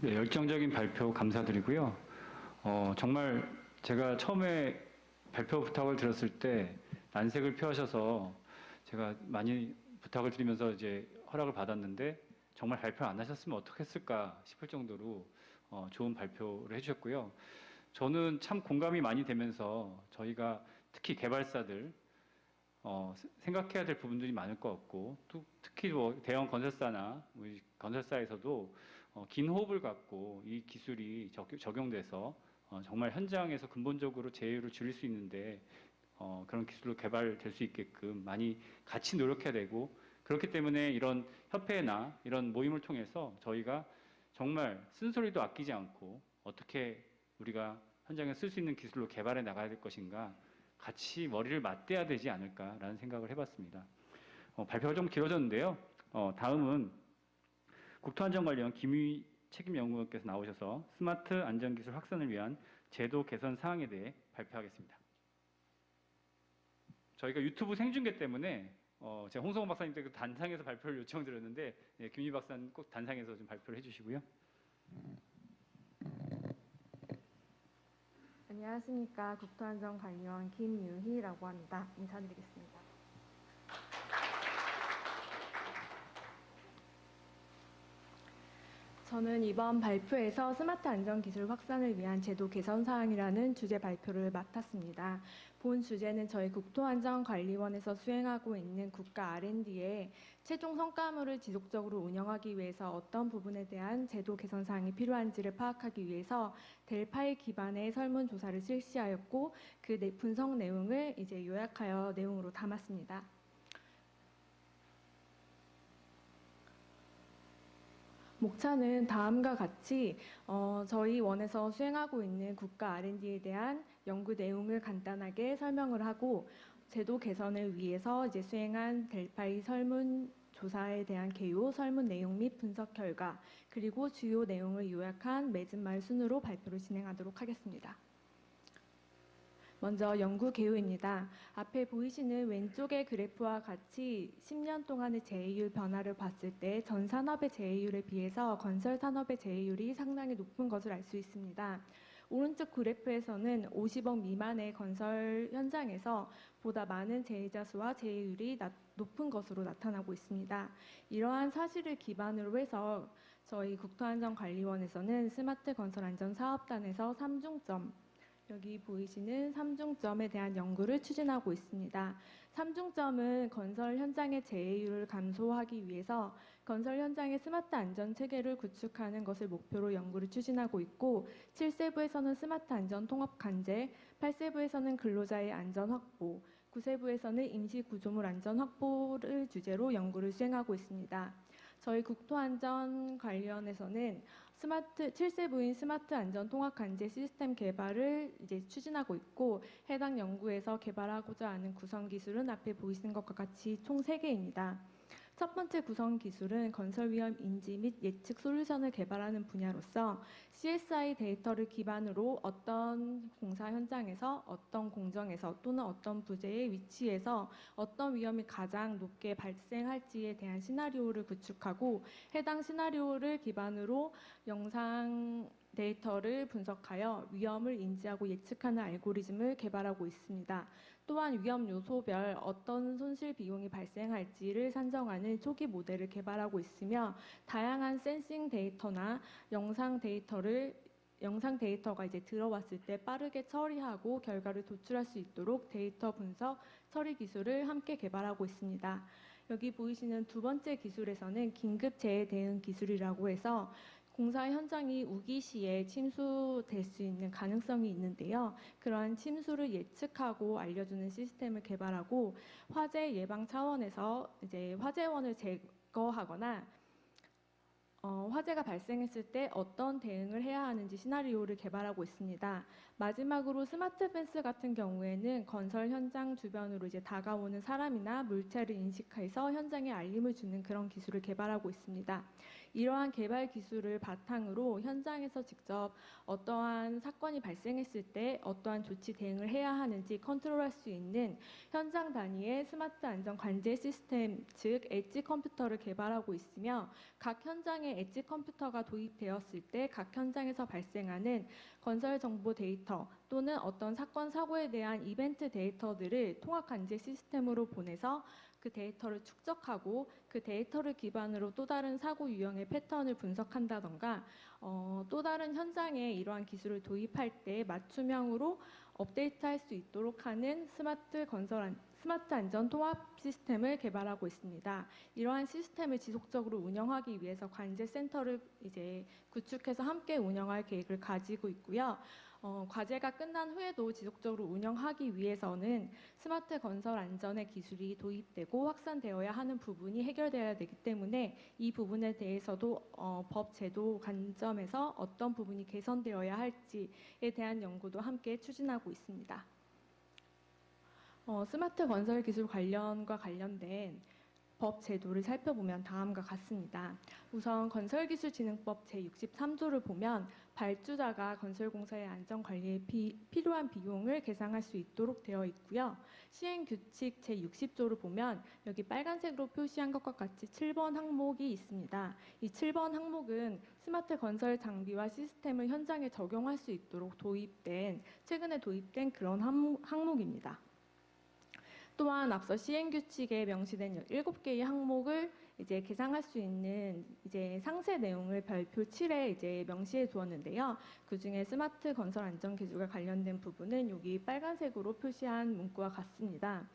네, 열정적인 발표 감사드리고요. 정말 제가 처음에 발표 부탁을 드렸을 때 난색을 표하셔서 제가 많이 부탁을 드리면서 이제 허락을 받았는데 정말 발표를 안 하셨으면 어떻겠을까 싶을 정도로 좋은 발표를 해주셨고요. 저는 참 공감이 많이 되면서 저희가 특히 개발사들 생각해야 될 부분들이 많을 것 같고 또 특히 뭐 대형 건설사나 우리 건설사에서도 긴 호흡을 갖고 이 기술이 적용돼서 정말 현장에서 근본적으로 재해를 줄일 수 있는데 그런 기술로 개발될 수 있게끔 많이 같이 노력해야 되고 그렇기 때문에 이런 협회나 이런 모임을 통해서 저희가 정말 쓴소리도 아끼지 않고 어떻게 우리가 현장에 쓸 수 있는 기술로 개발해 나가야 될 것인가 같이 머리를 맞대야 되지 않을까라는 생각을 해봤습니다. 발표가 좀 길어졌는데요. 다음은 국토안전관리원 김유희 책임연구원께서 나오셔서 스마트 안전기술 확산을 위한 제도 개선 사항에 대해 발표하겠습니다. 저희가 유튜브 생중계 때문에 제가 홍성호 박사님 때 그 단상에서 발표를 요청드렸는데 김유희 박사님 꼭 단상에서 좀 발표를 해주시고요. 안녕하십니까. 국토안전관리원 김유희라고 합니다. 인사드리겠습니다. 저는 이번 발표에서 스마트 안전기술 확산을 위한 제도 개선 사항이라는 주제 발표를 맡았습니다. 본 주제는 저희 국토안전관리원에서 수행하고 있는 국가 R&D의 최종 성과물을 지속적으로 운영하기 위해서 어떤 부분에 대한 제도 개선 사항이 필요한지를 파악하기 위해서 델파이 기반의 설문조사를 실시하였고 그 분석 내용을 이제 요약하여 내용으로 담았습니다. 목차는 다음과 같이 저희 원에서 수행하고 있는 국가 R&D에 대한 연구 내용을 간단하게 설명을 하고 제도 개선을 위해서 이제 수행한 델파이 설문 조사에 대한 개요, 설문 내용 및 분석 결과, 그리고 주요 내용을 요약한 맺은 말 순으로 발표를 진행하도록 하겠습니다. 먼저 연구 개요입니다. 앞에 보이시는 왼쪽의 그래프와 같이 10년 동안의 재해율 변화를 봤을 때 전 산업의 재해율에 비해서 건설 산업의 재해율이 상당히 높은 것을 알 수 있습니다. 오른쪽 그래프에서는 50억 미만의 건설 현장에서 보다 많은 재해자 수와 재해율이 높은 것으로 나타나고 있습니다. 이러한 사실을 기반으로 해서 저희 국토안전관리원에서는 스마트 건설 안전 사업단에서 3중점, 여기 보이시는 3중점에 대한 연구를 추진하고 있습니다. 3중점은 건설 현장의 재해율을 감소하기 위해서 건설 현장의 스마트 안전 체계를 구축하는 것을 목표로 연구를 추진하고 있고, 7세부에서는 스마트 안전 통합 관제, 8세부에서는 근로자의 안전 확보, 9세부에서는 임시 구조물 안전 확보를 주제로 연구를 수행하고 있습니다. 저희 국토안전관리원에서는 7세부인 스마트 안전 통합 관제 시스템 개발을 이제 추진하고 있고, 해당 연구에서 개발하고자 하는 구성 기술은 앞에 보이시는 것과 같이 총 3개입니다. 첫 번째 구성 기술은 건설 위험 인지 및 예측 솔루션을 개발하는 분야로서 CSI 데이터를 기반으로 어떤 공사 현장에서, 어떤 공정에서 또는 어떤 부재의 위치에서 어떤 위험이 가장 높게 발생할지에 대한 시나리오를 구축하고, 해당 시나리오를 기반으로 영상 데이터를 분석하여 위험을 인지하고 예측하는 알고리즘을 개발하고 있습니다. 또한 위험 요소별 어떤 손실 비용이 발생할지를 산정하는 초기 모델을 개발하고 있으며, 다양한 센싱 데이터나 영상 데이터가 이제 들어왔을 때 빠르게 처리하고 결과를 도출할 수 있도록 데이터 분석 처리 기술을 함께 개발하고 있습니다. 여기 보이시는 두 번째 기술에서는 긴급 재해 대응 기술이라고 해서 공사 현장이 우기 시에 침수될 수 있는 가능성이 있는데요. 그러한 침수를 예측하고 알려주는 시스템을 개발하고, 화재 예방 차원에서 이제 화재원을 제거하거나 화재가 발생했을 때 어떤 대응을 해야 하는지 시나리오를 개발하고 있습니다. 마지막으로 스마트 펜스 같은 경우에는 건설 현장 주변으로 이제 다가오는 사람이나 물체를 인식해서 현장에 알림을 주는 그런 기술을 개발하고 있습니다. 이러한 개발 기술을 바탕으로 현장에서 직접 어떠한 사건이 발생했을 때 어떠한 조치 대응을 해야 하는지 컨트롤할 수 있는 현장 단위의 스마트 안전 관제 시스템, 즉 엣지 컴퓨터를 개발하고 있으며, 각 현장에 엣지 컴퓨터가 도입되었을 때 각 현장에서 발생하는 건설 정보 데이터 또는 어떤 사건 사고에 대한 이벤트 데이터들을 통합 관제 시스템으로 보내서 그 데이터를 축적하고, 그 데이터를 기반으로 또 다른 사고 유형의 패턴을 분석한다던가, 또 다른 현장에 이러한 기술을 도입할 때 맞춤형으로 업데이트할 수 있도록 하는 스마트 안전 통합 시스템을 개발하고 있습니다. 이러한 시스템을 지속적으로 운영하기 위해서 관제 센터를 이제 구축해서 함께 운영할 계획을 가지고 있고요. 과제가 끝난 후에도 지속적으로 운영하기 위해서는 스마트 건설 안전의 기술이 도입되고 확산되어야 하는 부분이 해결되어야 되기 때문에 이 부분에 대해서도 법 제도 관점에서 어떤 부분이 개선되어야 할지에 대한 연구도 함께 추진하고 있습니다. 스마트 건설 기술 관련과 관련된 법 제도를 살펴보면 다음과 같습니다. 우선 건설기술진흥법 제63조를 보면 발주자가 건설공사의 안전관리에 필요한 비용을 계상할 수 있도록 되어 있고요. 시행규칙 제60조를 보면 여기 빨간색으로 표시한 것과 같이 7번 항목이 있습니다. 이 7번 항목은 스마트 건설 장비와 시스템을 현장에 적용할 수 있도록 최근에 도입된 그런 항목입니다. 또한 앞서 시행규칙에 명시된 7개의 항목을 이제 개상할 수 있는 이제 상세 내용을 별표 7에 이제 명시해 두었는데요. 그 중에 스마트 건설 안전 기술과 관련된 부분은 여기 빨간색으로 표시한 문구와 같습니다.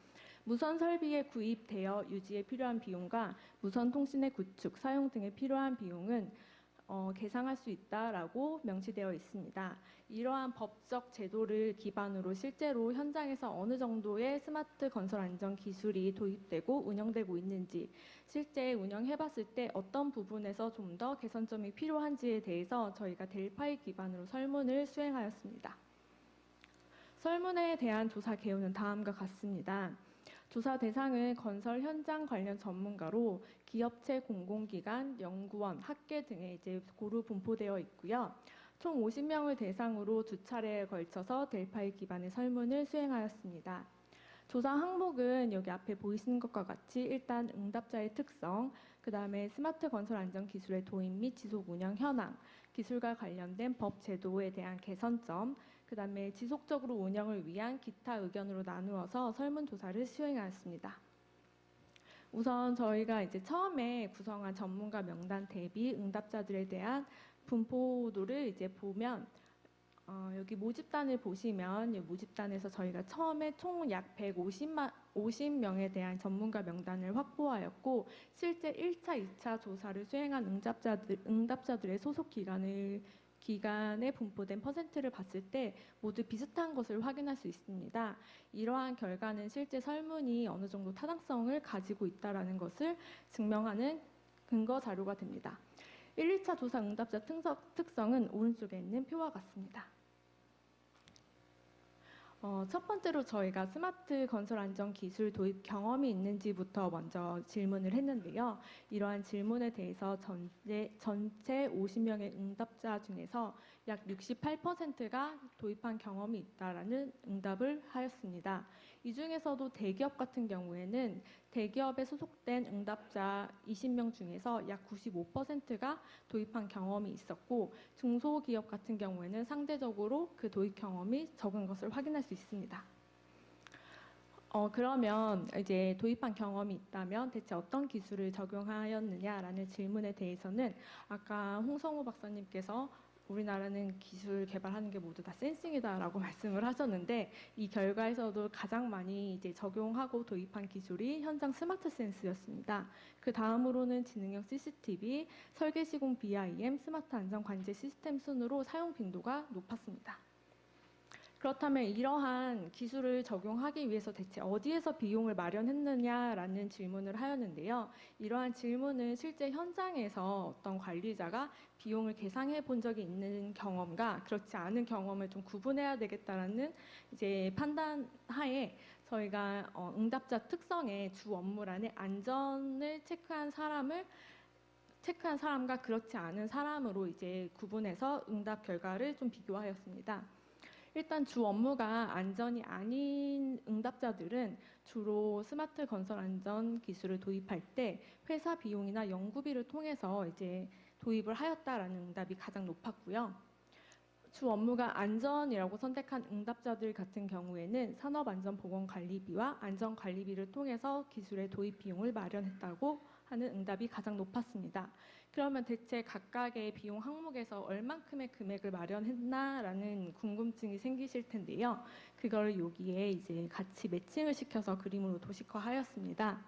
무선 설비의 구입, 대여, 유지에 필요한 비용과 무선 통신의 구축, 사용 등에 필요한 비용은 계상할 수 있다라고 명시되어 있습니다. 이러한 법적 제도를 기반으로 실제로 현장에서 어느 정도의 스마트 건설 안전 기술이 도입되고 운영되고 있는지, 실제 운영해봤을 때 어떤 부분에서 좀 더 개선점이 필요한지에 대해서 저희가 델파이 기반으로 설문을 수행하였습니다. 설문에 대한 조사 개요는 다음과 같습니다. 조사 대상은 건설 현장 관련 전문가로 기업체, 공공기관, 연구원, 학계 등에 이제 고루 분포되어 있고요. 총 50명을 대상으로 2차례에 걸쳐서 델파이 기반의 설문을 수행하였습니다. 조사 항목은 여기 앞에 보이시는 것과 같이 일단 응답자의 특성, 그 다음에 스마트 건설 안전 기술의 도입 및 지속 운영 현황, 기술과 관련된 법 제도에 대한 개선점, 그 다음에 지속적으로 운영을 위한 기타 의견으로 나누어서 설문조사를 수행하였습니다. 우선 저희가 이제 처음에 구성한 전문가 명단 대비 응답자들에 대한 분포도를 이제 보면 여기 모집단을 보시면 이 모집단에서 저희가 처음에 총 약 50명에 대한 전문가 명단을 확보하였고 실제 1차, 2차 조사를 수행한 응답자들의 소속 기간에 분포된 퍼센트를 봤을 때 모두 비슷한 것을 확인할 수 있습니다. 이러한 결과는 실제 설문이 어느 정도 타당성을 가지고 있다는 것을 증명하는 근거 자료가 됩니다. 1, 2차 조사 응답자 특성은 오른쪽에 있는 표와 같습니다. 첫 번째로 저희가 스마트 건설 안전 기술 도입 경험이 있는지부터 먼저 질문을 했는데요. 이러한 질문에 대해서 전체 50명의 응답자 중에서 약 68%가 도입한 경험이 있다라는 응답을 하였습니다. 이 중에서도 대기업 같은 경우에는 대기업에 소속된 응답자 20명 중에서 약 95%가 도입한 경험이 있었고 중소기업 같은 경우에는 상대적으로 그 도입 경험이 적은 것을 확인할 수 있습니다. 그러면 이제 도입한 경험이 있다면 대체 어떤 기술을 적용하였느냐라는 질문에 대해서는 아까 홍성우 박사님께서 우리나라는 기술 개발하는 게 모두 다 센싱이다라고 말씀을 하셨는데 이 결과에서도 가장 많이 이제 적용하고 도입한 기술이 현장 스마트 센스였습니다. 그 다음으로는 지능형 CCTV, 설계 시공 BIM, 스마트 안전 관제 시스템 순으로 사용 빈도가 높았습니다. 그렇다면 이러한 기술을 적용하기 위해서 대체 어디에서 비용을 마련했느냐라는 질문을 하였는데요. 이러한 질문은 실제 현장에서 어떤 관리자가 비용을 계산해 본 적이 있는 경험과 그렇지 않은 경험을 좀 구분해야 되겠다라는 이제 판단 하에 저희가 응답자 특성의 주 업무란에 안전을 체크한 사람과 그렇지 않은 사람으로 이제 구분해서 응답 결과를 좀 비교하였습니다. 일단 주 업무가 안전이 아닌 응답자들은 주로 스마트 건설 안전 기술을 도입할 때 회사 비용이나 연구비를 통해서 이제 도입을 하였다라는 응답이 가장 높았고요. 주 업무가 안전이라고 선택한 응답자들 같은 경우에는 산업안전보건관리비와 안전관리비를 통해서 기술의 도입 비용을 마련했다고 하는 응답이 가장 높았습니다. 그러면 대체 각각의 비용 항목에서 얼만큼의 금액을 마련했나라는 궁금증이 생기실 텐데요. 그걸 여기에 이제 같이 매칭을 시켜서 그림으로 도식화하였습니다.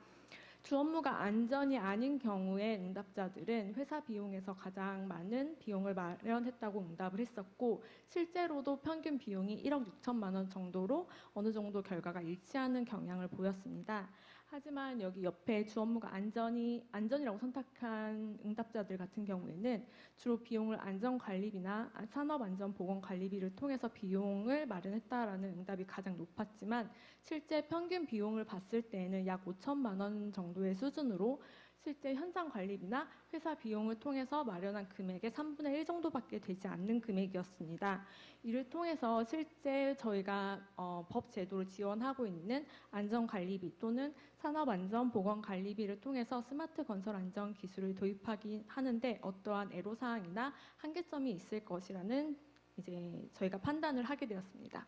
주 업무가 안전이 아닌 경우에 응답자들은 회사 비용에서 가장 많은 비용을 마련했다고 응답을 했었고 실제로도 평균 비용이 1억 6천만 원 정도로 어느 정도 결과가 일치하는 경향을 보였습니다. 하지만 여기 옆에 주 업무가 안전이라고 선택한 응답자들 같은 경우에는 주로 비용을 안전관리비나 산업안전보건관리비를 통해서 비용을 마련했다라는 응답이 가장 높았지만 실제 평균 비용을 봤을 때에는 약 5천만 원 정도의 수준으로 실제 현장 관리비나 회사 비용을 통해서 마련한 금액의 3분의 1 정도밖에 되지 않는 금액이었습니다. 이를 통해서 실제 저희가 법 제도를 지원하고 있는 안전관리비 또는 산업안전보건관리비를 통해서 스마트 건설 안전 기술을 도입하긴 하는데 어떠한 애로사항이나 한계점이 있을 것이라는 이제 저희가 판단을 하게 되었습니다.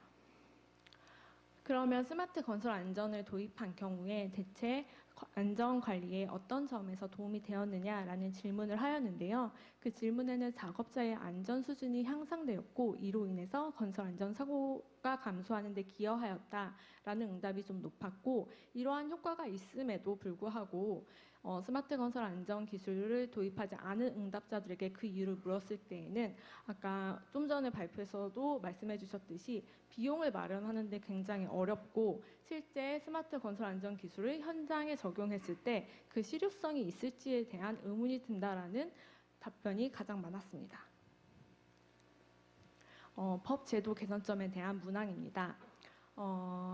그러면 스마트 건설 안전을 도입한 경우에 대체 안전 관리에 어떤 점에서 도움이 되었느냐라는 질문을 하였는데요. 그 질문에는 작업자의 안전 수준이 향상되었고 이로 인해서 건설 안전 사고가 감소하는 데 기여하였다라는 응답이 좀 높았고 이러한 효과가 있음에도 불구하고 스마트 건설 안전 기술을 도입하지 않은 응답자들에게 그 이유를 물었을 때에는 아까 좀 전에 발표에서도 말씀해 주셨듯이 비용을 마련하는 데 굉장히 어렵고 실제 스마트 건설 안전 기술을 현장에 적용했을 때 그 실효성이 있을지에 대한 의문이 든다라는 답변이 가장 많았습니다. 법 제도 개선점에 대한 문항입니다.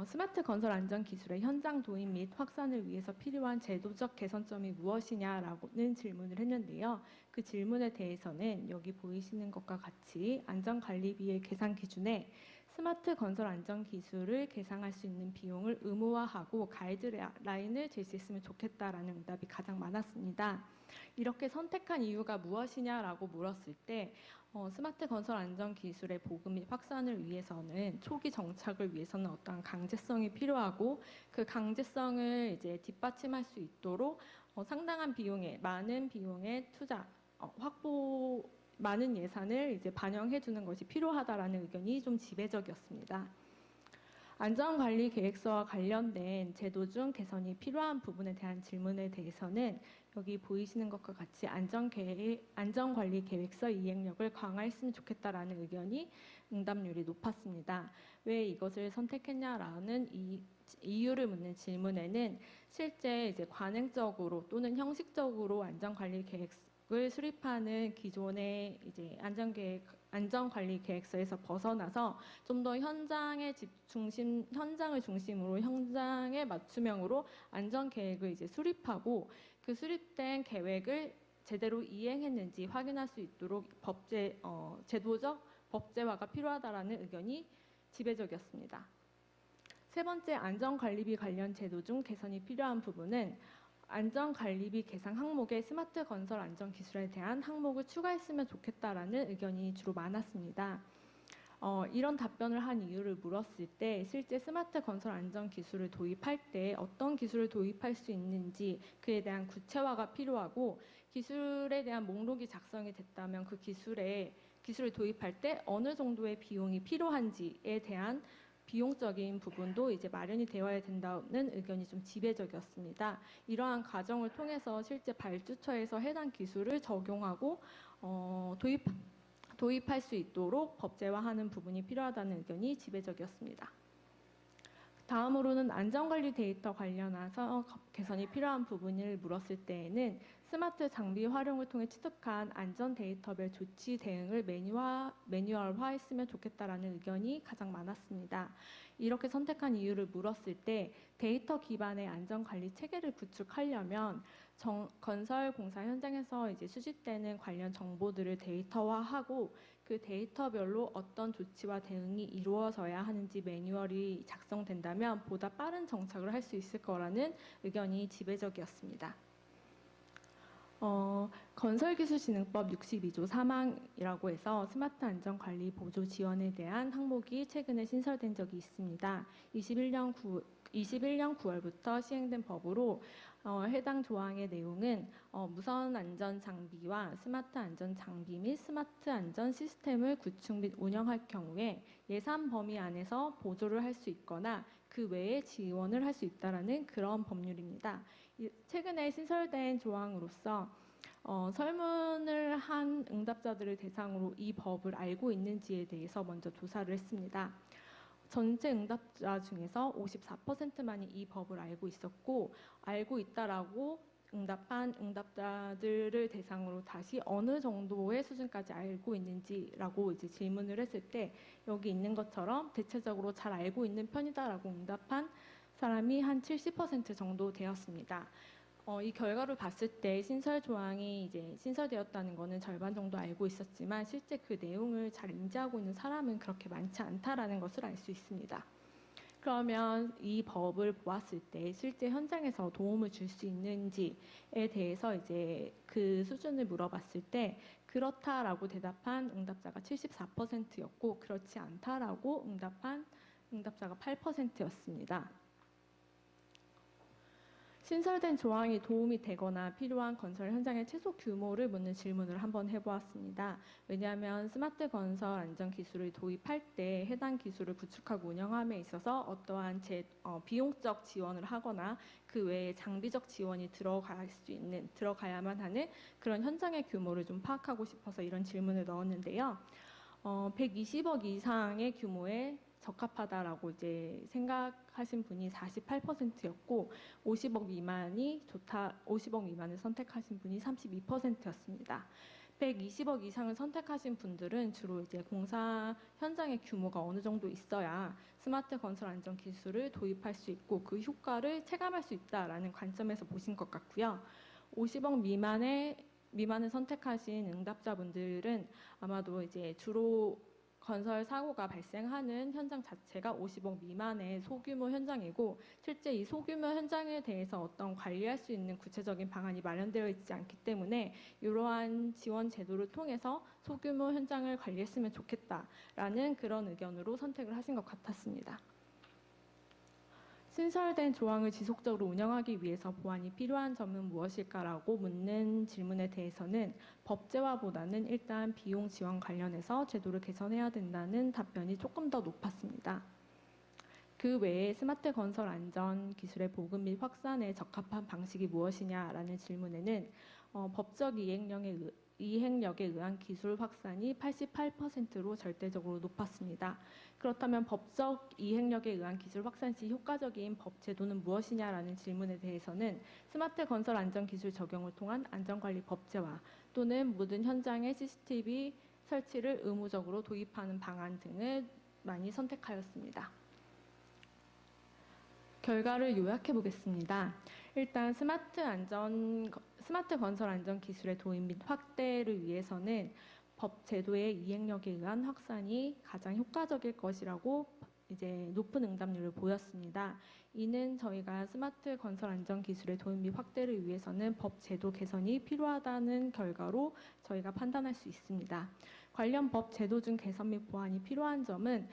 스마트 건설 안전 기술의 현장 도입 및 확산을 위해서 필요한 제도적 개선점이 무엇이냐라고는 질문을 했는데요. 그 질문에 대해서는 여기 보이시는 것과 같이 안전관리비의 계산 기준에 스마트 건설 안전 기술을 계상할 수 있는 비용을 의무화하고 가이드라인을 제시했으면 좋겠다라는 응답이 가장 많았습니다. 이렇게 선택한 이유가 무엇이냐라고 물었을 때 스마트 건설 안전 기술의 보급 및 확산을 위해서는 초기 정착을 위해서는 어떠한 강제성이 필요하고 그 강제성을 이제 뒷받침할 수 있도록 상당한 비용의 많은 비용의 투자 확보 많은 예산을 이제 반영해 주는 것이 필요하다라는 의견이 좀 지배적이었습니다. 안전관리 계획서와 관련된 제도 중 개선이 필요한 부분에 대한 질문에 대해서는 여기 보이시는 것과 같이 안전관리 계획서 이행력을 강화했으면 좋겠다라는 의견이 응답률이 높았습니다. 왜 이것을 선택했냐라는 이유를 묻는 질문에는 실제 이제 관행적으로 또는 형식적으로 안전관리 계획을 수립하는 기존의 이제 안전관리 계획서에서 벗어나서 좀 더 현장을 중심으로 현장에 맞춤형으로 안전 계획을 이제 수립하고 그 수립된 계획을 제대로 이행했는지 확인할 수 있도록 제도적 법제화가 필요하다라는 의견이 지배적이었습니다. 세 번째, 안전관리비 관련 제도 중 개선이 필요한 부분은 안전관리비 계상 항목에 스마트 건설 안전 기술에 대한 항목을 추가했으면 좋겠다라는 의견이 주로 많았습니다. 이런 답변을 한 이유를 물었을 때 실제 스마트 건설 안전 기술을 도입할 때 어떤 기술을 도입할 수 있는지 그에 대한 구체화가 필요하고 기술에 대한 목록이 작성이 됐다면 그 기술을 도입할 때 어느 정도의 비용이 필요한지에 대한 비용적인 부분도 이제 마련이 되어야 된다는 의견이 좀 지배적이었습니다. 이러한 과정을 통해서 실제 발주처에서 해당 기술을 적용하고 도입할 수 있도록 법제화하는 부분이 필요하다는 의견이 지배적이었습니다. 다음으로는 안전관리 데이터 관련해서 개선이 필요한 부분을 물었을 때에는 스마트 장비 활용을 통해 취득한 안전 데이터별 조치 대응을 매뉴얼화했으면 좋겠다라는 의견이 가장 많았습니다. 이렇게 선택한 이유를 물었을 때 데이터 기반의 안전관리 체계를 구축하려면 건설 공사 현장에서 이제 수집되는 관련 정보들을 데이터화하고 그 데이터별로 어떤 조치와 대응이 이루어져야 하는지 매뉴얼이 작성된다면 보다 빠른 정착을 할 수 있을 거라는 의견이 지배적이었습니다. 건설기술진흥법 62조 3항이라고 해서 스마트 안전관리 보조 지원에 대한 항목이 최근에 신설된 적이 있습니다. 21년 9월부터 시행된 법으로 해당 조항의 내용은 무선 안전 장비와 스마트 안전 장비 및 스마트 안전 시스템을 구축 및 운영할 경우에 예산 범위 안에서 보조를 할 수 있거나 그 외에 지원을 할 수 있다라는 그런 법률입니다. 최근에 신설된 조항으로서 설문을 한 응답자들을 대상으로 이 법을 알고 있는지에 대해서 먼저 조사를 했습니다. 전체 응답자 중에서 54%만이 이 법을 알고 있었고 알고 있다라고 응답한 응답자들을 대상으로 다시 어느 정도의 수준까지 알고 있는지라고 이제 질문을 했을 때 여기 있는 것처럼 대체적으로 잘 알고 있는 편이다라고 응답한 사람이 한 70% 정도 되었습니다. 이 결과를 봤을 때 신설 조항이 이제 신설되었다는 것은 절반 정도 알고 있었지만 실제 그 내용을 잘 인지하고 있는 사람은 그렇게 많지 않다라는 것을 알 수 있습니다. 그러면 이 법을 보았을 때 실제 현장에서 도움을 줄 수 있는지에 대해서 이제 그 수준을 물어봤을 때 그렇다라고 대답한 응답자가 74%였고 그렇지 않다라고 응답한 응답자가 8%였습니다. 신설된 조항이 도움이 되거나 필요한 건설 현장의 최소 규모를 묻는 질문을 한번 해보았습니다. 왜냐하면 스마트 건설 안전 기술을 도입할 때 해당 기술을 구축하고 운영함에 있어서 어떠한 비용적 지원을 하거나 그 외에 장비적 지원이 들어가야만 하는 그런 현장의 규모를 좀 파악하고 싶어서 이런 질문을 넣었는데요. 120억 이상의 규모의 적합하다라고 이제 생각하신 분이 48%였고 50억 미만이 좋다, 50억 미만을 선택하신 분이 32%였습니다. 120억 이상을 선택하신 분들은 주로 이제 공사 현장의 규모가 어느 정도 있어야 스마트 건설 안전 기술을 도입할 수 있고 그 효과를 체감할 수 있다라는 관점에서 보신 것 같고요. 50억 미만을 선택하신 응답자분들은 아마도 이제 주로 건설 사고가 발생하는 현장 자체가 50억 미만의 소규모 현장이고 실제 이 소규모 현장에 대해서 어떤 관리할 수 있는 구체적인 방안이 마련되어 있지 않기 때문에 이러한 지원 제도를 통해서 소규모 현장을 관리했으면 좋겠다라는 그런 의견으로 선택을 하신 것 같았습니다. 신설된 조항을 지속적으로 운영하기 위해서 보완이 필요한 점은 무엇일까라고 묻는 질문에 대해서는 법제화보다는 일단 비용 지원 관련해서 제도를 개선해야 된다는 답변이 조금 더 높았습니다. 그 외에 스마트 건설 안전 기술의 보급 및 확산에 적합한 방식이 무엇이냐라는 질문에는 법적 이행력에 의한 기술 확산이 88%로 절대적으로 높았습니다. 그렇다면 법적 이행력에 의한 기술 확산 시 효과적인 법 제도는 무엇이냐라는 질문에 대해서는 스마트 건설 안전 기술 적용을 통한 안전관리 법제화 또는 모든 현장에 CCTV 설치를 의무적으로 도입하는 방안 등을 많이 선택하였습니다. 결과를 요약해 보겠습니다. 일단 스마트 건설 안전 기술의 도입 및 확대를 위해서는 법 제도의 이행력에 의한 확산이 가장 효과적일 것이라고 이제 높은 응답률을 보였습니다. 이는 저희가 스마트 건설 안전 기술의 도입 및 확대를 위해서는 법 제도 개선이 필요하다는 결과로 저희가 판단할 수 있습니다. 관련 법 제도 중 개선 및 보완이 필요한 점은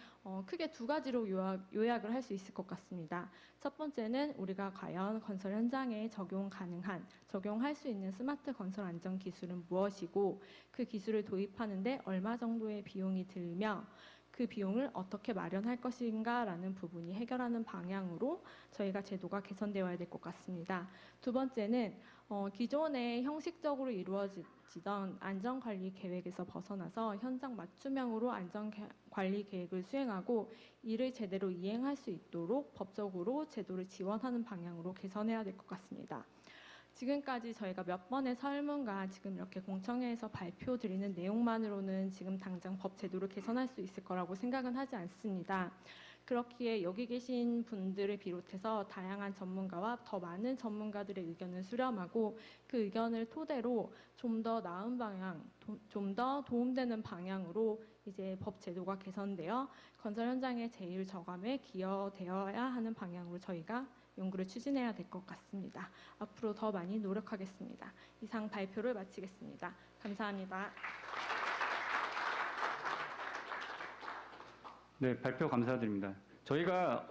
크게 두 가지로 요약을 할 수 있을 것 같습니다. 첫 번째는 우리가 과연 건설 현장에 적용할 수 있는 스마트 건설 안전 기술은 무엇이고 그 기술을 도입하는데 얼마 정도의 비용이 들며 그 비용을 어떻게 마련할 것인가라는 부분이 해결하는 방향으로 저희가 제도가 개선되어야 될 것 같습니다. 두 번째는 기존에 형식적으로 이루어지던 안전관리 계획에서 벗어나서 현장 맞춤형으로 안전관리 계획을 수행하고 이를 제대로 이행할 수 있도록 법적으로 제도를 지원하는 방향으로 개선해야 될 것 같습니다. 지금까지 저희가 몇 번의 설문과 지금 이렇게 공청회에서 발표드리는 내용만으로는 지금 당장 법 제도를 개선할 수 있을 거라고 생각은 하지 않습니다. 그렇기에 여기 계신 분들을 비롯해서 다양한 전문가와 더 많은 전문가들의 의견을 수렴하고 그 의견을 토대로 좀 더 나은 방향, 좀 더 도움되는 방향으로 이제 법 제도가 개선되어 건설 현장의 제일 저감에 기여되어야 하는 방향으로 저희가 연구를 추진해야 될 것 같습니다. 앞으로 더 많이 노력하겠습니다. 이상 발표를 마치겠습니다. 감사합니다. 네, 발표 감사드립니다. 저희가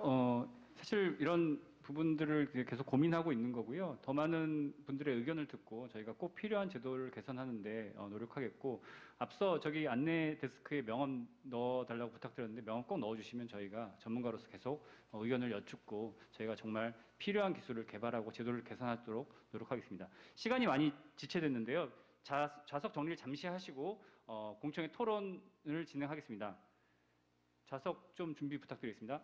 사실 이런 부분들을 계속 고민하고 있는 거고요. 더 많은 분들의 의견을 듣고 저희가 꼭 필요한 제도를 개선하는데 노력하겠고, 앞서 저기 안내 데스크에 명함 넣어달라고 부탁드렸는데 명함 꼭 넣어주시면 저희가 전문가로서 계속 의견을 여쭙고 저희가 정말 필요한 기술을 개발하고 제도를 개선하도록 노력하겠습니다. 시간이 많이 지체됐는데요. 좌석 정리를 잠시 하시고 공청회 토론을 진행하겠습니다. 좌석 좀 준비 부탁드리겠습니다.